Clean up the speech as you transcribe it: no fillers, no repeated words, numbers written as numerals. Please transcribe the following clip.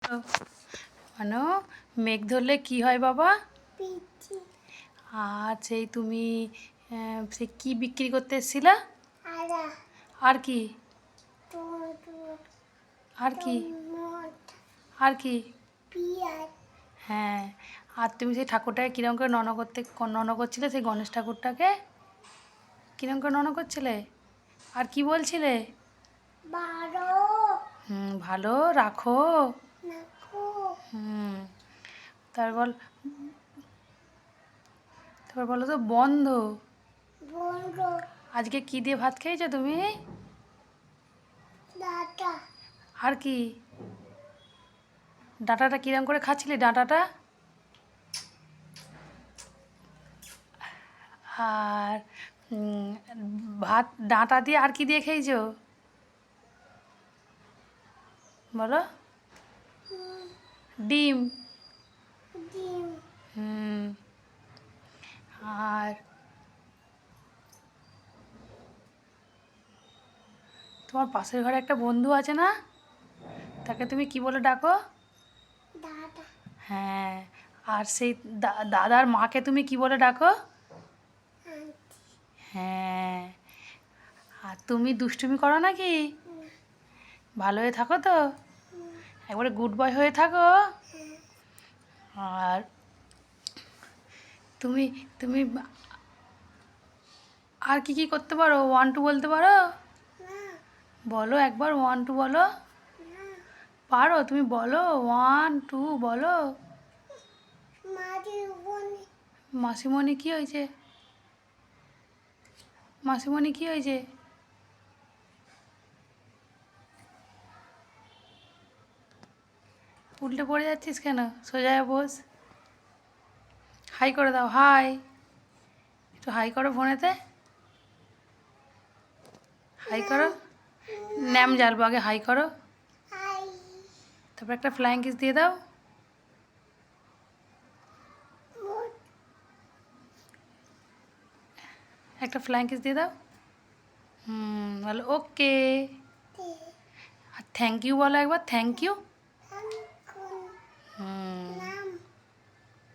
মানে মেঘ ধরলে কি হয় বাবা? পিচ্ছি আর সেই তুমি সে কি বিক্রি করতে এসেছিলা? আদা আর কি? টমেটো আর কি? টমেটো আর কি? পেঁয়াজ হ্যাঁ। আর তুমি সেই ঠাকুরটাকে কিরম করে নন করছিলে, সেই গণেশ ঠাকুরটাকে কিরম করে নন করছিলে? আর কি বলছিলে? বারো ভালো রাখো। নাকো হুম। তারপর তারপর বলো তো বন্ধ। বন্ধ আজকে কি দিয়ে ভাত খেয়েছো তুমি? দাদা আর কি? ডাঁটাটা কিরম করে খাচ্ছিলে ডাঁটাটা? আর ভাত ডাঁটা দিয়ে আর কি দিয়ে খেয়েছো বলো? ডিম। ডিম হুম। আর তোমার পাশের ঘরে একটা বন্ধু আছে না, তাকে তুমি কি বলে ডাকো? দাদা হ্যাঁ। আর সেই দাদার মাকে তুমি কি বলে ডাকো? আন্টি হ্যাঁ। আর তুমি দুষ্টুমি করো নাকি? ভালো হয়ে থাকো তো? একবারে গুড বয় হয়ে থাকো। আর তুমি তুমি আর কি কি করতে পারো? 1 2 বলতে পারো? না বলো একবার 1 2 বলো। না পারো তুমি, বলো 1 2 বলো। মাঝে বনে মাসিমণি কি হয়েছে? মাসিমণি কি হয়েছে? উল্টে পড়ে যাচ্ছিস কেন? সোজা হয়ে বস। হাই করে দাও, হাই। একটু হাই করো ফোনেতে। হাই করো। ন্যাম জ্বালবো, আগে হাই করো। আই তারপর একটা ফ্লাইং কিস দিয়ে দাও। মোট একটা ফ্লাইং কিস দিয়ে দাও। বলো ওকে। তে আর থ্যাংক ইউ বলো একবার, থ্যাংক ইউ। থাকুন হুম।